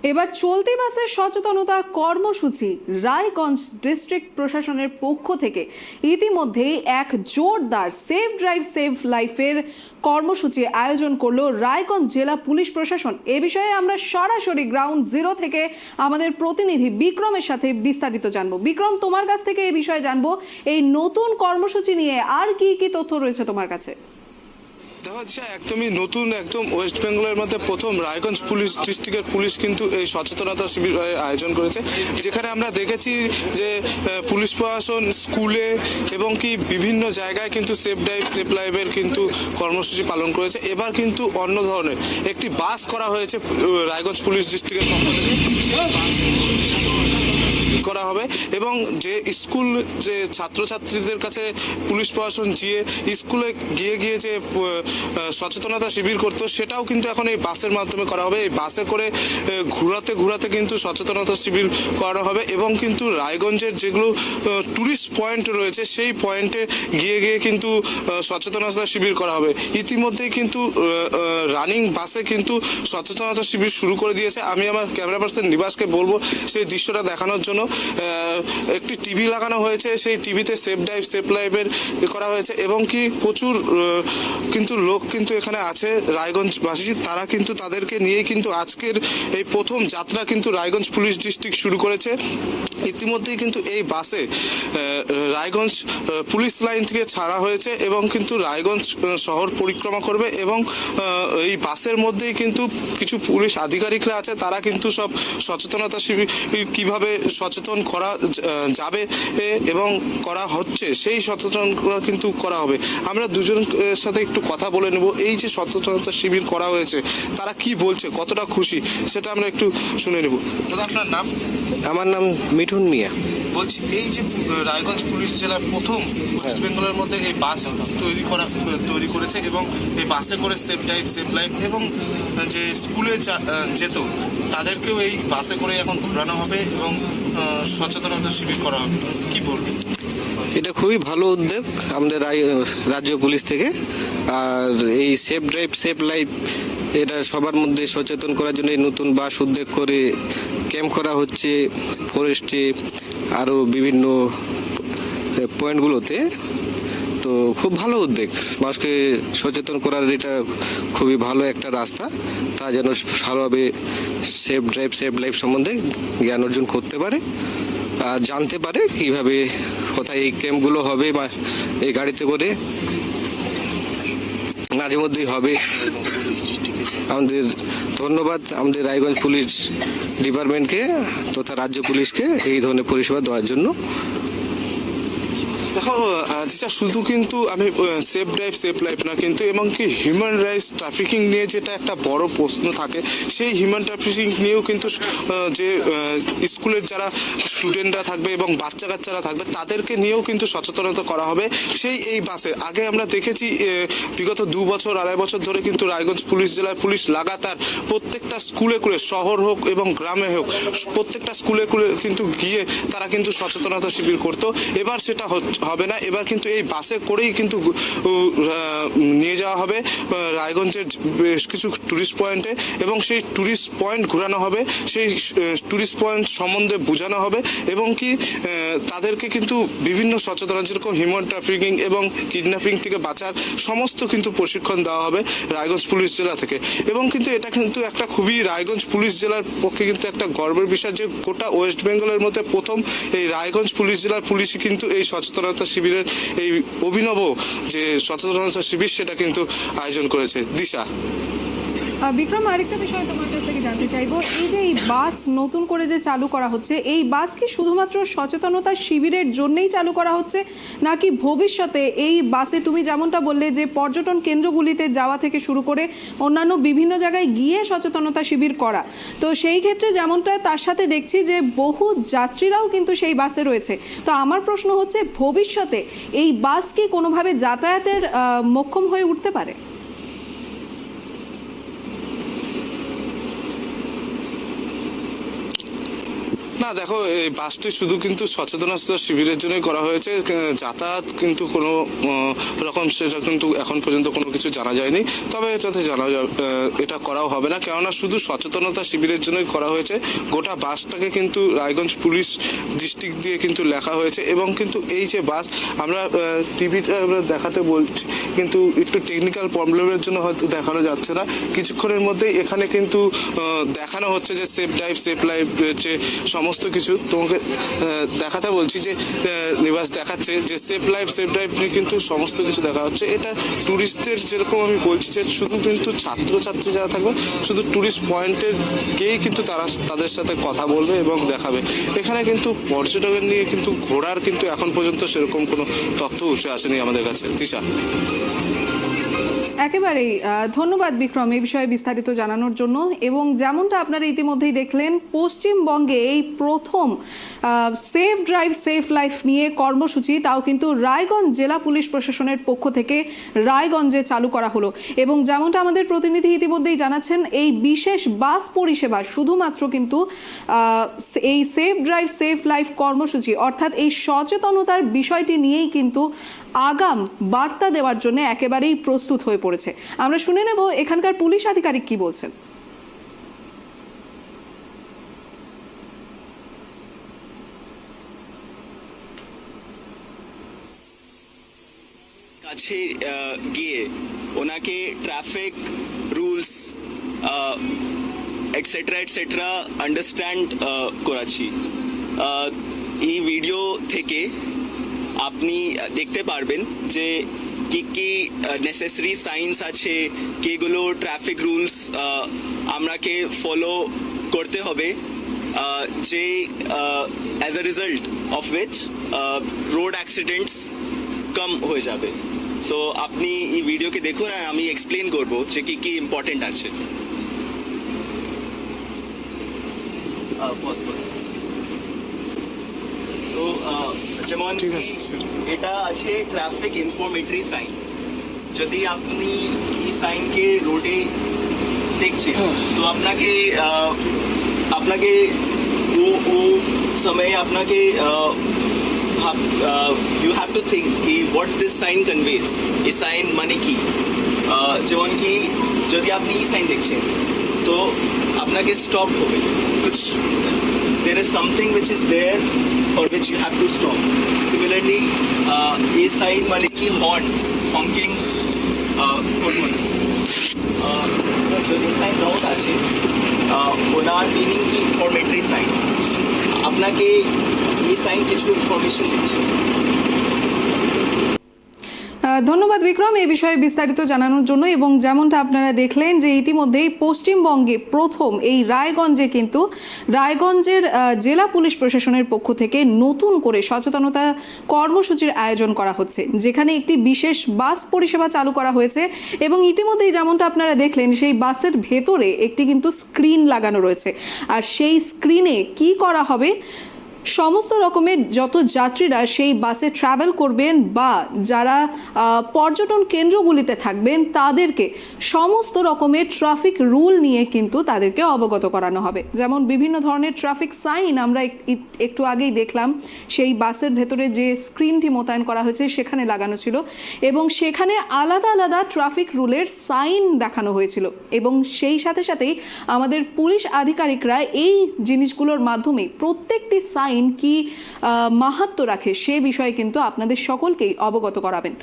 এবার চলতি মাসের সচেতনতা কর্মসূচি রায়গঞ্জ ডিস্ট্রিক্ট প্রশাসনের পক্ষ থেকে ইতিমধ্যেই এক জোরদার সেভ ড্রাইভ সেভ লাইফের কর্মসূচি আয়োজন করলো রায়গঞ্জ জেলা পুলিশ প্রশাসন। এ বিষয়ে আমরা সরাসরি গ্রাউন্ড জিরো থেকে আমাদের প্রতিনিধি বিক্রমের সাথে বিস্তারিত জানবো। বিক্রম, তোমার কাছ থেকে এই বিষয়ে জানবো, এই নতুন কর্মসূচি নিয়ে আর কি কি তথ্য রয়েছে তোমার কাছে? একদমই নতুন, একদম ওয়েস্ট বেঙ্গলের মধ্যে প্রথম রায়গঞ্জ পুলিশ ডিস্ট্রিক্টের পুলিশ কিন্তু এই সচেতনতা শিবির আয়োজন করেছে, যেখানে আমরা দেখেছি যে পুলিশ প্রশাসন স্কুলে এবং কি বিভিন্ন জায়গায় কিন্তু সেফ ড্রাইভ সেফ লাইফের কিন্তু কর্মসূচি পালন করেছে। এবার কিন্তু অন্য ধরনের একটি বাস করা হয়েছে রায়গঞ্জ পুলিশ ডিস্ট্রিক্টের পক্ষ থেকে, করা হবে এবং যে স্কুল যে ছাত্রছাত্রীদের কাছে পুলিশ প্রশাসন স্কুলে গিয়ে যে সচেতনতা শিবির করতো, সেটাও কিন্তু এখন এই বাসের মাধ্যমে করা হবে। এই বাসে করে ঘুরাতে কিন্তু সচেতনতা শিবির করা হবে এবং কিন্তু রায়গঞ্জের যেগুলো টুরিস্ট পয়েন্ট রয়েছে সেই পয়েন্টে গিয়ে কিন্তু সচেতনতা শিবির করা হবে। ইতিমধ্যেই কিন্তু রানিং বাসে কিন্তু সচেতনতা শিবির শুরু করে দিয়েছে। আমি আমার ক্যামেরা পার্সন নিবাসকে বলবো সেই দৃশ্যটা দেখানোর জন্য। একটি টিভি লাগানো হয়েছে, সেই টিভিতে সেফ ড্রাইভ সেফ লাইফের করা হয়েছে এবং কি প্রচুর কিন্তু লোক কিন্তু এখানে আছে রায়গঞ্জবাসী, তারা কিন্তু তাদেরকে নিয়ে কিন্তু আজকের এই প্রথম যাত্রা কিন্তু রায়গঞ্জ পুলিশ ডিস্ট্রিক্ট শুরু করেছে। ইতিমধ্যেই কিন্তু এই বাসে রায়গঞ্জ পুলিশ লাইন থেকে ছাড়া হয়েছে এবং কিন্তু রায়গঞ্জ শহর পরিক্রমা করবে এবং এই বাসের মধ্যেই কিন্তু কিছু পুলিশ আধিকারিকরা আছে, তারা কিন্তু সব সচেতনতা শিবির কিভাবে সচেতন করা যাবে এবং করা হচ্ছে সেই সচেতন কিন্তু করা হবে। আমরা দুজনের সাথে একটু কথা বলে নেব, এই যে সচেতনতা শিবির করা হয়েছে তারা কি বলছে, কতটা খুশি সেটা আমরা একটু শুনে নেব। দাদা, আপনার নাম? আমার নাম মিঠুন মিয়া। বলছি, এই যে রায়গঞ্জ পুলিশ জেলার প্রথম ওয়েস্ট বেঙ্গলের মধ্যে এই বাস তৈরি করেছে এবং এই বাসে করে সেফ ড্রাইভ সেফ লাইফ এবং যে স্কুলে যেত তাদেরকেও এই বাসে করে এখন ঘোরানো হবে এবং সচেতনতা শিবির করা হবে, কি বলবেন? এটা খুবই ভালো উদ্যোগ আমাদের রাজ্য পুলিশ থেকে। আর এই সেফ ড্রাইভ সেফ লাইফ এটা সবার মধ্যে সচেতন করার জন্য নতুন বাস উদ্যোগ করে ক্যাম্প করা হচ্ছে ফরেস্টে, আরও বিভিন্ন পয়েন্টগুলোতে। তো খুব ভালো উদ্যোগ, মানুষকে সচেতন করার এটা খুবই ভালো একটা রাস্তা। তা যেন ভালোভাবে সেফ ড্রাইভ সেফ লাইফ সম্বন্ধে জ্ঞান অর্জন করতে পারে আর জানতে পারে কিভাবে কোথায় এই ক্যাম্পগুলো হবে বা এই গাড়িতে করে মাঝে মধ্যেই হবে। আমাদের ধন্যবাদ আমাদের রায়গঞ্জ পুলিশ ডিপার্টমেন্টকে তথা রাজ্য পুলিশকে এই ধরনের পরিষেবা দেওয়ার জন্য। দেখো শুধু কিন্তু আমি সেফ ড্রাইভ সেফ লাইফ না, কিন্তু এবং কি হিউম্যান রাইটস ট্রাফিকিং নিয়ে যেটা একটা বড় প্রশ্ন থাকে, সেই হিউম্যান ট্রাফিকিং নিয়েও কিন্তু যে স্কুলের যারা স্টুডেন্টরা থাকবে এবং বাচ্চা কাচ্চারা থাকবে তাদেরকে নিয়েও কিন্তু সচেতনতা করা হবে। সেই এই বাসে আগে আমরা দেখেছি বিগত 2 বছর 2.5 বছর ধরে কিন্তু রায়গঞ্জ পুলিশ জেলায় পুলিশ লাগাতার প্রত্যেকটা স্কুলে করে, শহর হোক এবং গ্রামে হোক, প্রত্যেকটা স্কুলে করে কিন্তু গিয়ে তারা কিন্তু সচেতনতা শিবির করতো। এবার সেটা হবে না, এবার কিন্তু এই বাসে করেই কিন্তু নিয়ে যাওয়া হবে রায়গঞ্জের বেশ কিছু টুরিস্ট পয়েন্টে এবং সেই টুরিস্ট পয়েন্ট ঘোরানো হবে, সেই টুরিস্ট পয়েন্ট সম্বন্ধে বোঝানো হবে এবং কি তাদেরকে কিন্তু বিভিন্ন সচেতনতা, যেরকম হিউম্যান ট্রাফিকিং এবং কিডন্যাপিং থেকে বাঁচার সমস্ত কিন্তু প্রশিক্ষণ দেওয়া হবে রায়গঞ্জ পুলিশ জেলা থেকে। এবং কিন্তু এটা কিন্তু একটা খুবই রায়গঞ্জ পুলিশ জেলার পক্ষে কিন্তু একটা গর্বের বিষয় যে গোটা ওয়েস্ট বেঙ্গলের মধ্যে প্রথম এই রায়গঞ্জ পুলিশ জেলার পুলিশই কিন্তু এই সচেতনতা শিবিরের এই অভিনব যে সচেতনতা শিবির সেটা কিন্তু আয়োজন করেছে। দিশা। বিক্রম, আরেকটা বিষয় তোমার কাছ থেকে জানতে চাইবো, এই যে এই বাস নতুন করে যে চালু করা হচ্ছে, এই বাস কি শুধুমাত্র সচেতনতা শিবিরের জন্যই চালু করা হচ্ছে, নাকি ভবিষ্যতে এই বাসে তুমি যেমনটা বললে যে পর্যটন কেন্দ্রগুলিতে যাওয়া থেকে শুরু করে অন্যান্য বিভিন্ন জায়গায় গিয়ে সচেতনতা শিবির করা, তো সেই ক্ষেত্রে যেমনটা তার সাথে দেখছি যে বহু যাত্রীরাও কিন্তু সেই বাসে রয়েছে। তো আমার প্রশ্ন হচ্ছে, ভবিষ্যতে এই বাস কি কোনোভাবে যাতায়াতের মোক্ষম হয়ে উঠতে পারে? না দেখো, এই বাসটি শুধু কিন্তু সচেতনতা শিবিরের জন্যই করা হয়েছে। যাতায়াত কিন্তু কোনো রকম সেটা কিন্তু এখন পর্যন্ত কোনো কিছু জানা যায়নি। তবে এটাতে এটা করাও হবে না, কেননা শুধু সচেতনতা শিবিরের জন্যই করা হয়েছে। গোটা বাসটাকে কিন্তু রায়গঞ্জ পুলিশ ডিস্ট্রিক্ট দিয়ে কিন্তু লেখা হয়েছে, এবং কিন্তু এই যে বাস আমরা টিভিটা দেখাতে বলছি, কিন্তু একটু টেকনিক্যাল প্রবলেমের জন্য হয়তো দেখানো যাচ্ছে না। কিছুক্ষণের মধ্যেই এখানে কিন্তু দেখানো হচ্ছে যে সেফ ড্রাইভ সেফ লাইফ যে সমস্ত কিছু তোমাকে দেখাতে বলছি, যে নিবাস দেখাচ্ছে যে সেফ লাইফ সেফ ড্রাইভ নিয়ে কিন্তু সমস্ত কিছু দেখা হচ্ছে। এটা ট্যুরিস্টদের যেরকম আমি বলছি যে শুধু কিন্তু ছাত্রছাত্রী যারা থাকবে শুধু ট্যুরিস্ট পয়েন্টের গিয়েই কিন্তু তারা তাদের সাথে কথা বলবে এবং দেখাবে। এখানে কিন্তু পর্যটকের নিয়ে কিন্তু ঘোরার কিন্তু এখন পর্যন্ত সেরকম কোনো তথ্য উঠে আসেনি আমাদের কাছে। তিশা, একেবারেই ধন্যবাদ বিক্রম এই বিষয়ে বিস্তারিত জানানোর জন্য। এবং যেমনটা আপনারা ইতিমধ্যেই দেখলেন, পশ্চিমবঙ্গে এই প্রথম সেফ ড্রাইভ সেফ লাইফ নিয়ে কর্মসূচি, তাও কিন্তু রায়গঞ্জ জেলা পুলিশ প্রশাসনের পক্ষ থেকে রায়গঞ্জে চালু করা হলো। এবং যেমনটা আমাদের প্রতিনিধি ইতিমধ্যেই জানাচ্ছেন, এই বিশেষ বাস পরিষেবা শুধুমাত্র কিন্তু এই সেফ ড্রাইভ সেফ লাইফ কর্মসূচি, অর্থাৎ এই সচেতনতার বিষয়টি নিয়েই কিন্তু আগাম বার্তা দেওয়ার জন্য একেবারেই প্রস্তুত হয়ে পড়েছে। আমরা শুনে নেব এখানকার পুলিশ আধিকারিক কি বলছেন। কাছে গিয়ে ওনাকে traffic rules etcetera etcetera understand করাচ্ছি। এই ভিডিও থেকে আপনি দেখতে পারবেন যে কি কি নেসেসারি সাইন্স আছে, কিগুলো ট্রাফিক রুলস আমাকে ফলো করতে হবে, যে as a result of which road accidents কম হয়ে যাবে। সো আপনি এই ভিডিওকে দেখুন আর আমি এক্সপ্লেন করবো যে কি কি ইম্পর্টেন্ট আছে। তো যেমন এটা আছে ট্রাফিক ইনফরমেটরি সাইন। যদি আপনি এই সাইনকে রোডে দেখছেন তো আপনাকে ও সময় আপনাকে you have to think कि what this sign conveys, এই সাইন মানে কি। যেমন কি যদি আপনি এই সাইন দেখছেন তো আপনাকে স্টপ হবে, কুছ there is something which is there for which you have to stop. Similarly এই সাইন মানে কি honking যদি সাইন রোড আছে ওনার মিনিং কি ইনফরমেটরি সাইন, আপনাকে এই সাইন কিছু ইনফরমেশন দিচ্ছে। ধন্যবাদ বিক্রম এই বিষয়ে বিস্তারিত জানানোর জন্য। এবং যেমনটা আপনারা দেখলেন যে ইতিমধ্যেই পশ্চিমবঙ্গে প্রথম এই রায়গঞ্জে কিন্তু রায়গঞ্জের জেলা পুলিশ প্রশাসনের পক্ষ থেকে নতুন করে সচেতনতা কর্মসূচির আয়োজন করা হচ্ছে, যেখানে একটি বিশেষ বাস পরিষেবা চালু করা হয়েছে। এবং ইতিমধ্যেই যেমনটা আপনারা দেখলেন সেই বাসের ভেতরে একটি কিন্তু স্ক্রিন লাগানো রয়েছে, আর সেই স্ক্রিনে কি করা হবে, সমস্ত রকমের যত যাত্রীরা সেই বাসে ট্রাভেল করবেন বা যারা পর্যটন কেন্দ্রগুলিতে থাকবেন তাদেরকে সমস্ত রকমের ট্রাফিক রুল নিয়ে কিন্তু তাদেরকে অবগত করানো হবে। যেমন বিভিন্ন ধরনের ট্রাফিক সাইন আমরা একটু আগেই দেখলাম, সেই বাসের ভেতরে যে স্ক্রিনটি মোতায়েন করা হয়েছে সেখানে লাগানো ছিল, এবং সেখানে আলাদা আলাদা ট্রাফিক রুলের সাইন দেখানো হয়েছিল। এবং সেই সাথে সাথেই আমাদের পুলিশ আধিকারিকরা এই জিনিসগুলোর মাধ্যমে প্রত্যেকটি সাইন কি মাহাত্ম্য রাখে সে বিষয়ে কিন্তু আপনাদের সকলকেই অবগত করাবেন।